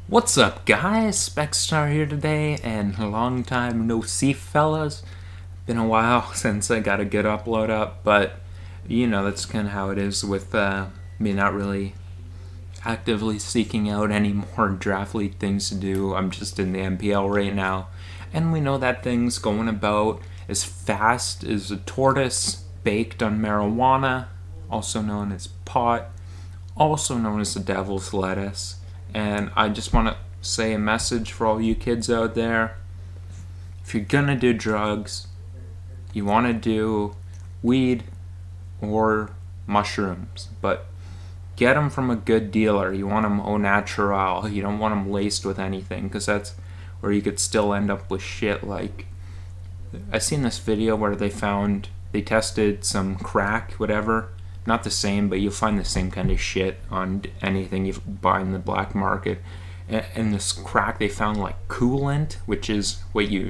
What's up, guys? Specstar here today, and a long time no see, fellas. Been a while since I got a good upload up, but that's kind of how it is with me not really actively seeking out any more draft league things to do. I'm just in the NPL right now, and we know that thing's going about as fast as a tortoise baked on marijuana, also known as pot, also known as the devil's lettuce. And I just want to say a message for all you kids out there. If you're gonna do drugs, you want to do weed or mushrooms, but get them from a good dealer. You want them au natural. You don't want them laced with anything, because that's where you could still end up with shit like, I seen this video where they tested some crack, whatever. Not the same, but you'll find the same kind of shit on anything you buy in the black market. And this crack, they found like coolant, which is what you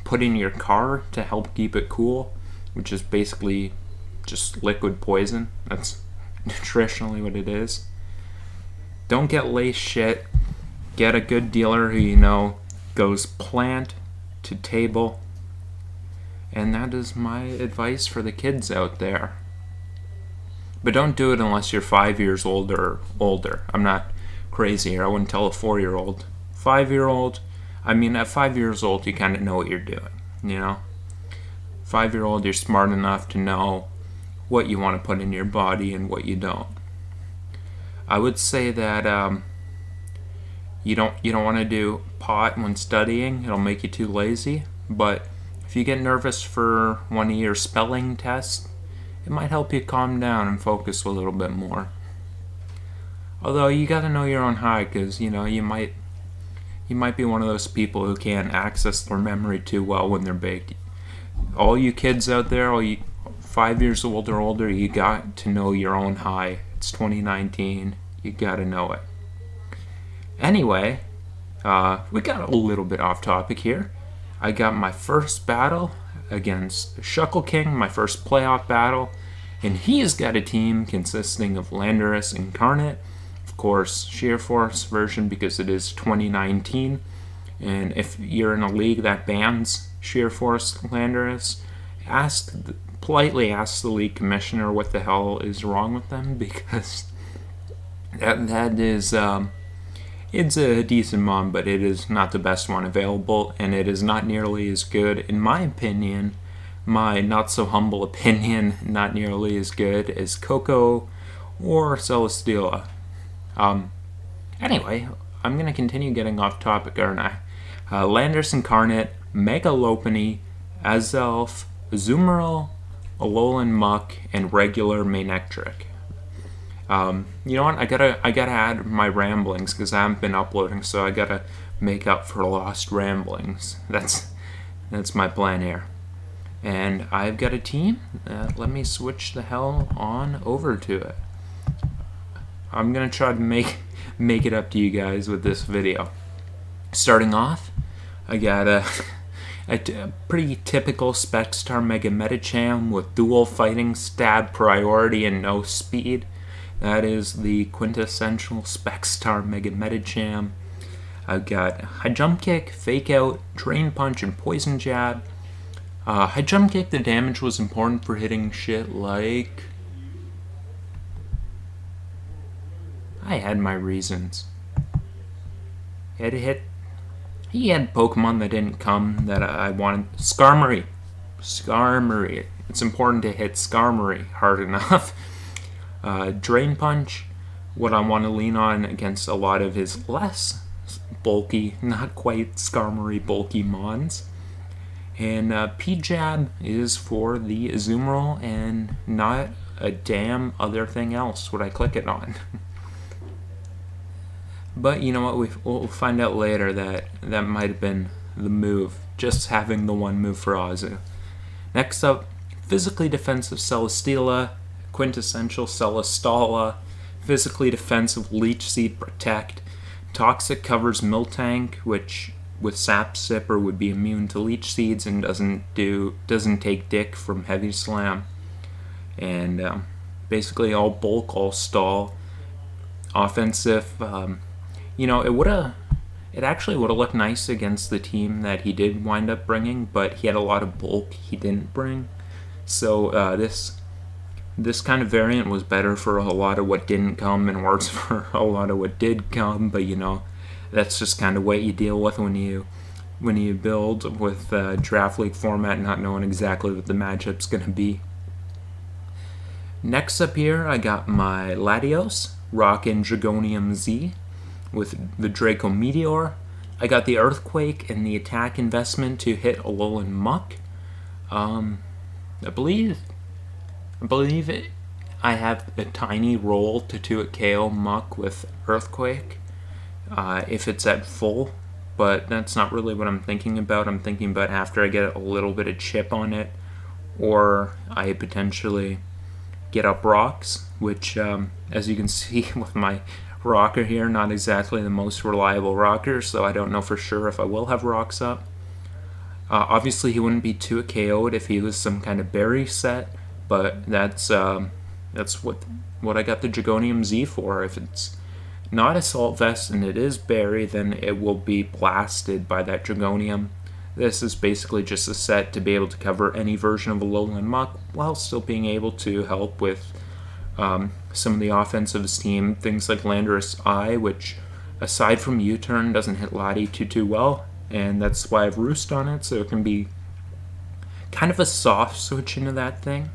put in your car to help keep it cool, which is basically just liquid poison. That's nutritionally what it is. Don't get laced shit. Get a good dealer who you know goes plant to table. And that is my advice for the kids out there. But don't do it unless you're 5 years old or older. I'm not crazy here. I wouldn't tell a 4-year-old. 5-year-old, at 5 years old, you kind of know what you're doing, 5-year-old, you're smart enough to know what you want to put in your body and what you don't. I would say that you don't want to do pot when studying. It'll make you too lazy. But if you get nervous for one of your spelling tests, it might help you calm down and focus a little bit more. Although you gotta know your own high, because you might be one of those people who can't access their memory too well when they're baked. All you kids out there, all you 5 years old or older, you got to know your own high. It's 2019. You gotta know it. Anyway, we got a little bit off topic here. I got my first battle against Shuckle King, my first playoff battle, and he's got a team consisting of Landorus Incarnate, of course Sheer Force version because it is 2019, and if you're in a league that bans Sheer Force Landorus, politely ask the league commissioner what the hell is wrong with them, because that is it's a decent mon, but it is not the best one available, and it is not nearly as good, in my opinion, my not so humble opinion, not nearly as good as Coco or Celesteela. Anyway, I'm going to continue getting off topic, aren't I? Landorus Incarnate, Megalopony, Azelf, Azumarill, Alolan Muck, and regular Manectric. You know what? I gotta add my ramblings because I haven't been uploading, so I gotta make up for lost ramblings. That's my plan here. And I've got a team. Let me switch the hell on over to it. I'm gonna try to make it up to you guys with this video. Starting off, I got a pretty typical Specstar Mega Medicham with dual fighting, stab, priority, and no speed. That is the quintessential Specstar Mega Medicham. I've got High Jump Kick, Fake Out, Drain Punch, and Poison Jab. High Jump Kick, the damage was important for hitting shit like... I had my reasons. He had Pokemon that didn't come that I wanted. Skarmory. It's important to hit Skarmory hard enough. Drain Punch, what I want to lean on against a lot of his less bulky, not quite Skarmory bulky mons. And P-Jab is for the Azumarill and not a damn other thing else would I click it on. But you know what, we'll find out later that might have been the move, just having the one move for Azu. Next up, Physically Defensive Celesteela, quintessential Celestala, physically defensive Leech Seed Protect, Toxic covers Miltank, which with Sap Sipper would be immune to Leech Seeds and doesn't take dick from Heavy Slam, and basically all bulk, all stall, offensive. it actually would have looked nice against the team that he did wind up bringing, but he had a lot of bulk he didn't bring. So this kind of variant was better for a lot of what didn't come and worse for a lot of what did come. But that's just kind of what you deal with when you build with draft league format, not knowing exactly what the matchup's going to be. Next up here, I got my Latios rockin' Dragonium Z with the Draco Meteor. I got the Earthquake and the attack investment to hit Alolan Muck. I believe I have a tiny roll to 2-hit KO Muck with Earthquake if it's at full, but that's not really what I'm thinking about. I'm thinking about after I get a little bit of chip on it, or I potentially get up rocks, which as you can see with my rocker here, not exactly the most reliable rocker, so I don't know for sure if I will have rocks up. Obviously, he wouldn't be 2-hit KO'd if he was some kind of berry set, but that's what I got the Dragonium Z for. If it's not Assault Vest and it is berry, then it will be blasted by that Dragonium. This is basically just a set to be able to cover any version of Alolan Muck while still being able to help with some of the offensive team. Things like Landorus Eye, which aside from U-Turn doesn't hit Lottie too well, and that's why I've Roost on it, so it can be kind of a soft switch into that thing.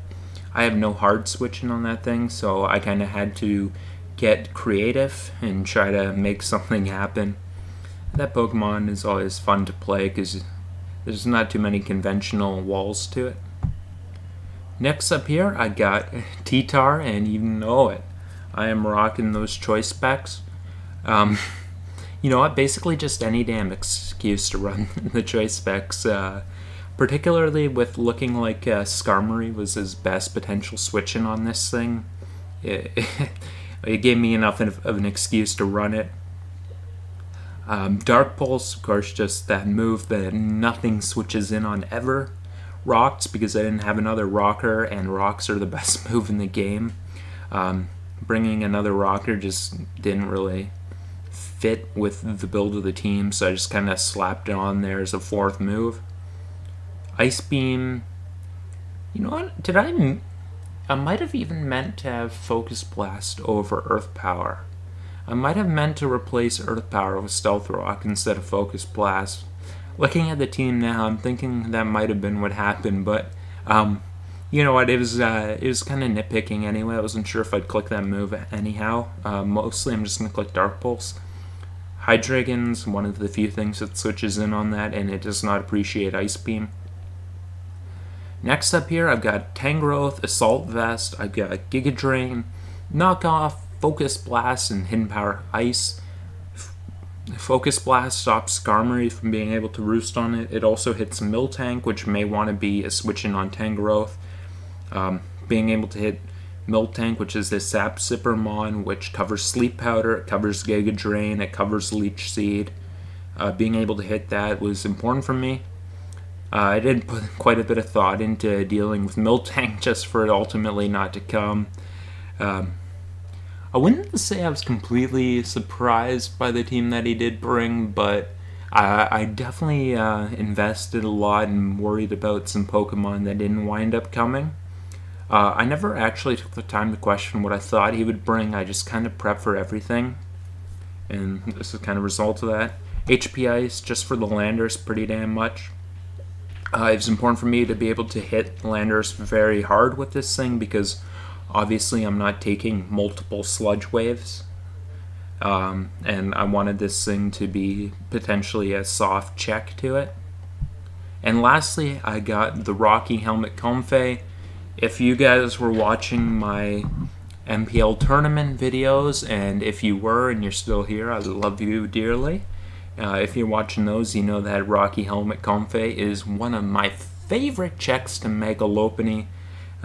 I have no hard switching on that thing, so I kind of had to get creative and try to make something happen. That Pokemon is always fun to play because there's not too many conventional walls to it. Next up here, I got T-Tar, and you know it. I am rocking those choice specs. You know what? Basically just any damn excuse to run the choice specs. Particularly with looking like Skarmory was his best potential switching on this thing. It gave me enough of an excuse to run it. Dark Pulse, of course, just that move that nothing switches in on ever. Rocks, because I didn't have another rocker, and rocks are the best move in the game. Bringing another rocker just didn't really fit with the build of the team, so I just kind of slapped it on there as a fourth move. Ice Beam, you know what? I might have even meant to have Focus Blast over Earth Power. I might have meant to replace Earth Power with Stealth Rock instead of Focus Blast. Looking at the team now, I'm thinking that might have been what happened, but you know what? It was kind of nitpicking anyway. I wasn't sure if I'd click that move anyhow. Mostly, I'm just gonna click Dark Pulse. Hydreigon's one of the few things that switches in on that, and it does not appreciate Ice Beam. Next up here, I've got Tangrowth, Assault Vest, I've got Giga Drain, Knockoff, Focus Blast, and Hidden Power Ice. Focus Blast stops Skarmory from being able to roost on it. It also hits Miltank, which may want to be a switch-in on Tangrowth. Being able to hit Miltank, which is this Sap Sipper Mon, which covers Sleep Powder, it covers Giga Drain, it covers Leech Seed. Being able to hit that was important for me. I did put quite a bit of thought into dealing with Miltank just for it ultimately not to come. I wouldn't say I was completely surprised by the team that he did bring, but I definitely invested a lot and worried about some Pokemon that didn't wind up coming. I never actually took the time to question what I thought he would bring. I just kind of prepped for everything, and this is kind of a result of that. HP Ice, just for the Landers, pretty damn much. It's important for me to be able to hit Landers very hard with this thing because obviously I'm not taking multiple sludge waves. And I wanted this thing to be potentially a soft check to it. And lastly, I got the Rocky Helmet Comfey. If you guys were watching my NPL tournament videos, and if you were and you're still here, I love you dearly. If you're watching those, you know that Rocky Helmet Comfey is one of my favorite checks to Mega Lopunny.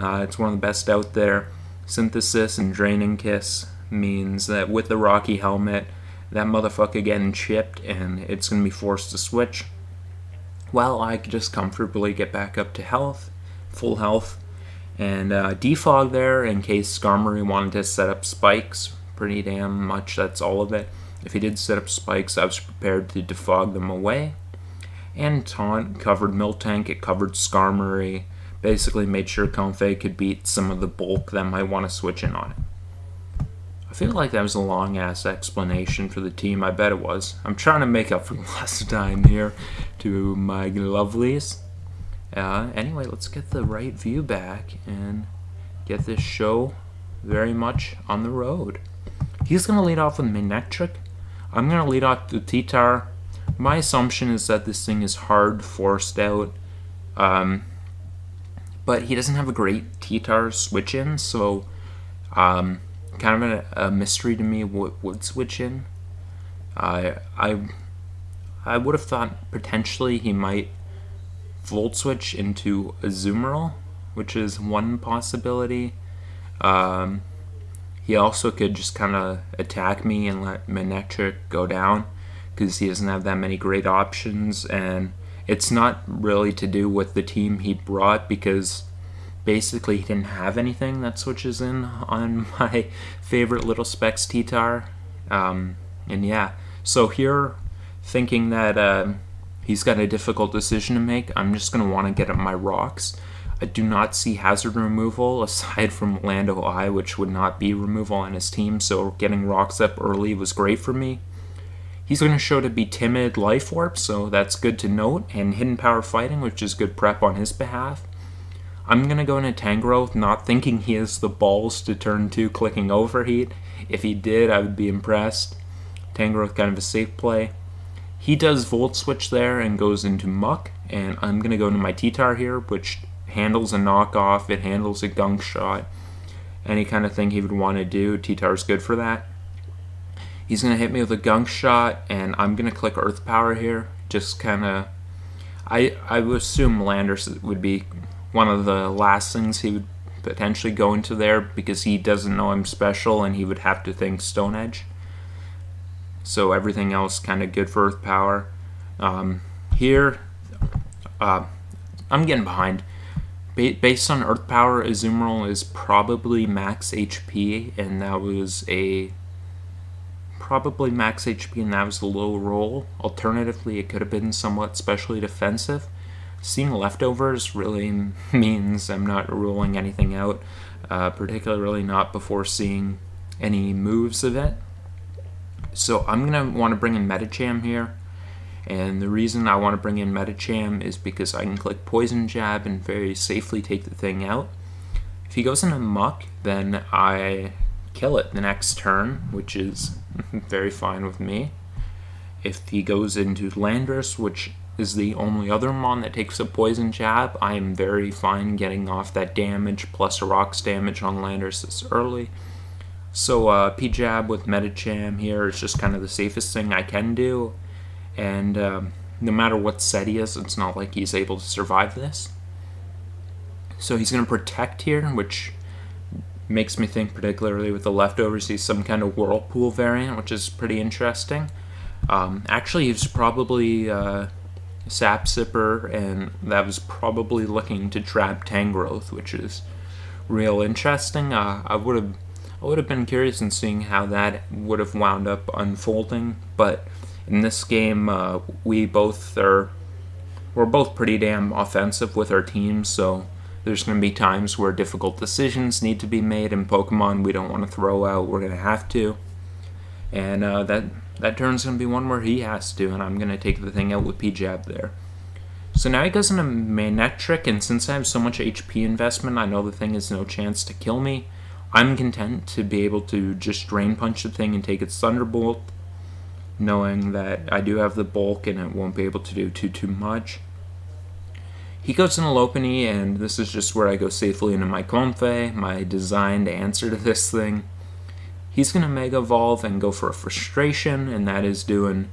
It's one of the best out there. Synthesis and Draining Kiss means that with the Rocky Helmet, that motherfucker getting chipped and it's going to be forced to switch. Well, I could just comfortably get back up to health, full health, and defog there in case Skarmory wanted to set up spikes. Pretty damn much, that's all of it. If he did set up spikes, I was prepared to defog them away. And taunt covered Miltank, it covered Skarmory, basically made sure Comfey could beat some of the bulk that might want to switch in on it. I feel like that was a long-ass explanation for the team. I bet it was. I'm trying to make up for lost time here to my lovelies. Anyway, let's get the right view back and get this show very much on the road. He's going to lead off with Manectric. I'm going to lead off with T-Tar. My assumption is that this thing is hard forced out. But he doesn't have a great T-Tar switch-in, so kind of a mystery to me what would switch in. I would have thought potentially he might Volt Switch into Azumarill, which is one possibility. He also could just kind of attack me and let Manectric go down, because he doesn't have that many great options, and it's not really to do with the team he brought, because basically he didn't have anything that switches in on my favorite little Specs T-Tar. And yeah, so here, thinking that he's got a difficult decision to make, I'm just going to want to get at my rocks. I do not see hazard removal aside from Lando Eye, which would not be removal on his team, so getting rocks up early was great for me. He's going to show to be timid Life Orb, so that's good to note, and Hidden Power Fighting, which is good prep on his behalf. I'm going to go into Tangrowth, not thinking he has the balls to turn 2 clicking Overheat. If he did, I would be impressed. Tangrowth kind of a safe play. He does Volt Switch there and goes into Muck, and I'm going to go into my T-Tar here, which handles a knockoff, it handles a Gunk Shot, any kind of thing he would want to do. T-Tar's good for that. He's going to hit me with a Gunk Shot, and I'm going to click Earth Power here. Just kind of, I would assume Landorus would be one of the last things he would potentially go into there, because he doesn't know I'm special, and he would have to think Stone Edge. So everything else kind of good for Earth Power. Here, I'm getting behind. Based on Earth Power, Azumarill is probably max HP, and that was a low roll. Alternatively, it could have been somewhat specially defensive. Seeing leftovers really means I'm not ruling anything out, particularly not before seeing any moves of it. So I'm going to want to bring in Medicham here. And the reason I want to bring in Medicham is because I can click Poison Jab and very safely take the thing out. If he goes into Muck, then I kill it the next turn, which is very fine with me. If he goes into Landorus, which is the only other Mon that takes a Poison Jab, I am very fine getting off that damage plus Rocks damage on Landorus this early. So P-Jab with Medicham here is just kind of the safest thing I can do. And no matter what set he is, it's not like he's able to survive this. So he's going to protect here, which makes me think, particularly with the leftovers, he's some kind of Whirlpool variant, which is pretty interesting. Actually, he's probably Sap Sipper, and that was probably looking to trap Tangrowth, which is real interesting. I would have been curious in seeing how that would have wound up unfolding, but in this game, we're both pretty damn offensive with our teams, so there's going to be times where difficult decisions need to be made, and Pokemon we don't want to throw out, we're going to have to. And that turn's going to be one where he has to, and I'm going to take the thing out with P-Jab there. So now he goes into Manectric, and since I have so much HP investment, I know the thing has no chance to kill me. I'm content to be able to just Drain Punch the thing and take its Thunderbolt, knowing that I do have the bulk and it won't be able to do too much. He goes into Lopunny, and this is just where I go safely into my Comfey, my designed answer to this thing. He's going to Mega Evolve and go for a Frustration, and that is doing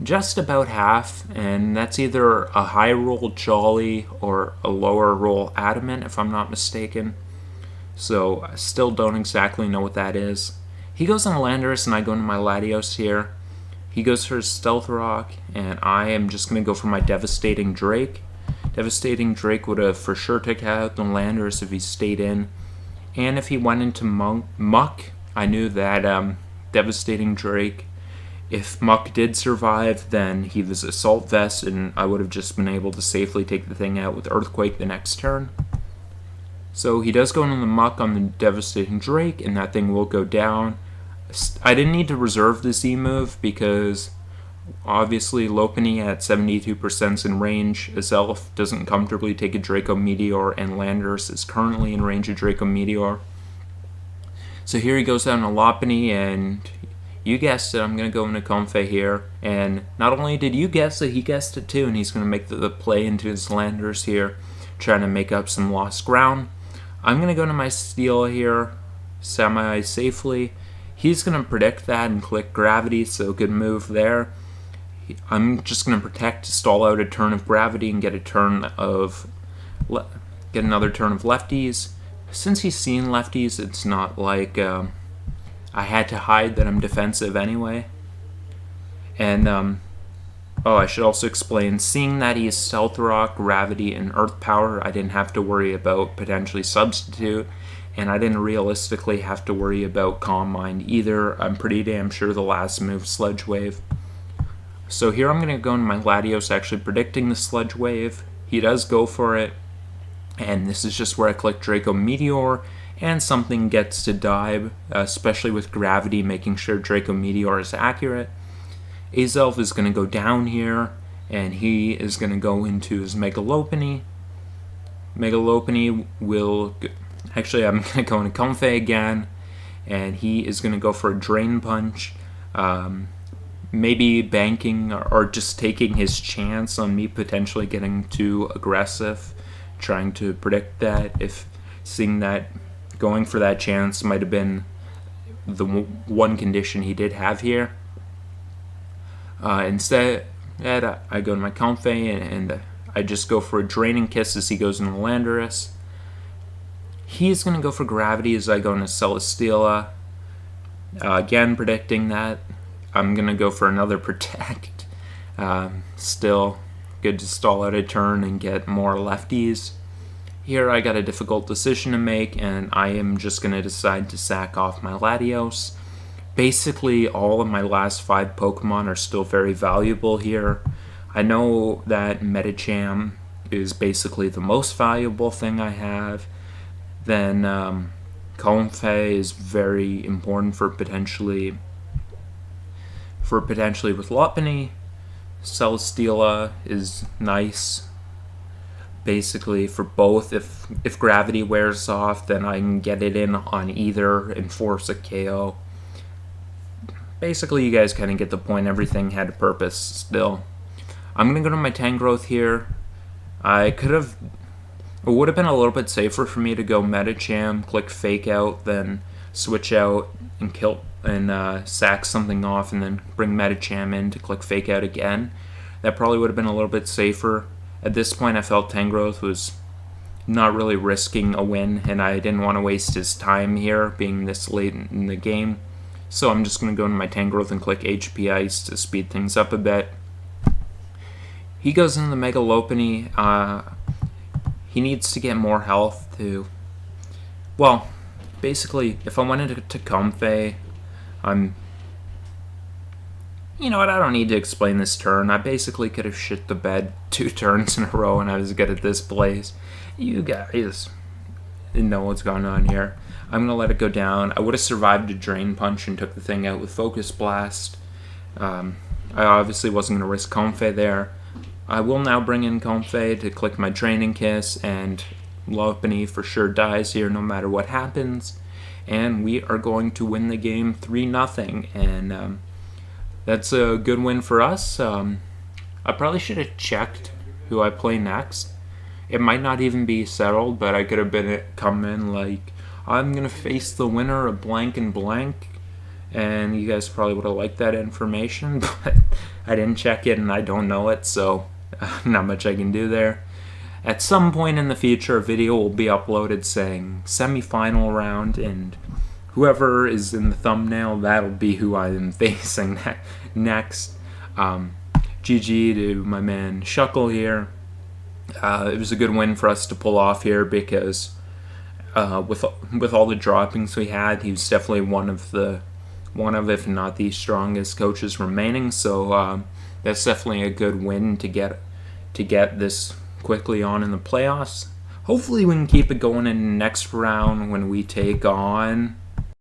just about half, and that's either a high roll Jolly or a lower roll Adamant, if I'm not mistaken. So I still don't exactly know what that is. He goes into Landorus, and I go into my Latios here. He goes for his Stealth Rock, and I am just going to go for my Devastating Drake. Devastating Drake would have for sure taken out the Landorus if he stayed in. And if he went into Muck, I knew that Devastating Drake If Muck did survive, then he was Assault Vest, and I would have just been able to safely take the thing out with Earthquake the next turn. So he does go into the Muck on the Devastating Drake, and that thing will go down. I didn't need to reserve the Z move because obviously Lopunny at 72% in range. Azelf doesn't comfortably take a Draco Meteor, and Landorus is currently in range of Draco Meteor. So here he goes down to Lopunny, and you guessed it, I'm going to go into Comfey here. And not only did you guess it, he guessed it too, and he's going to make the play into his Landorus here, trying to make up some lost ground. I'm going to go to my Steel here, semi-safely. He's going to predict that and click Gravity, so good move there. I'm just going to protect to stall out a turn of Gravity and get another turn of lefties. Since he's seen lefties, it's not like I had to hide that I'm defensive anyway. And I should also explain, seeing that he is Stealth Rock, Gravity, and Earth Power, I didn't have to worry about potentially Substitute, and I didn't realistically have to worry about Calm Mind either. I'm pretty damn sure the last move, Sludge Wave. So here I'm going to go into my Latios, actually predicting the Sludge Wave. He does go for it, and this is just where I click Draco Meteor, and something gets to die, especially with Gravity, making sure Draco Meteor is accurate. Azelf is going to go down here, and he is going to go into his Mega Lopunny. Mega Lopunny will... Actually, I'm going to go into Comfey again, and he is going to go for a Drain Punch. Maybe banking or just taking his chance on me potentially getting too aggressive, trying to predict that. If seeing that going for that chance might have been the one condition he did have here. Instead, I go to my Comfey and I just go for a Draining Kiss as he goes into Landorus. He's going to go for Gravity as I go into Celesteela. Again, predicting that. I'm going to go for another Protect. Still good to stall out a turn and get more lefties. Here I got a difficult decision to make, and I am just going to decide to sack off my Latios. Basically, all of my last 5 Pokemon are still very valuable here. I know that Medicham is basically the most valuable thing I have. Then Comfey is very important for potentially with Lopunny. Celesteela is nice basically for both. If Gravity wears off, then I can get it in on either and force a KO. Basically, you guys kind of get the point. Everything had a purpose still. I'm going to go to my Tangrowth here. It would have been a little bit safer for me to go Medicham, click Fake Out, then switch out and kill and sack something off, and then bring Medicham in to click Fake Out again. That probably would have been a little bit safer. At this point, I felt Tangrowth was not really risking a win, and I didn't want to waste his time here, being this late in the game. So I'm just going to go into my Tangrowth and click HP Ice to speed things up a bit. He goes into the Mega Lopunny. He needs to get more health to... Well, basically, if I went into Comfey, you know what, I don't need to explain this turn. I basically could have shit the bed 2 turns in a row and I was good at this place. You guys know what's going on here. I'm going to let it go down. I would have survived a Drain Punch and took the thing out with Focus Blast. I obviously wasn't going to risk Comfey there. I will now bring in Comfey to click my Draining Kiss, and Lopunny for sure dies here no matter what happens. And we are going to win the game 3-0, and that's a good win for us. I probably should have checked who I play next. It might not even be settled, but I could have come in like, I'm going to face the winner of blank and blank, and you guys probably would have liked that information, but I didn't check it and I don't know it, so not much I can do there. At some point in the future, a video will be uploaded saying semi-final round, and whoever is in the thumbnail, that'll be who I am facing next. GG to my man Shuckle here. It was a good win for us to pull off here because with all the droppings we had, he was definitely one of the one of, if not the strongest coaches remaining. So that's definitely a good win to get this quickly on in the playoffs. Hopefully we can keep it going in the next round when we take on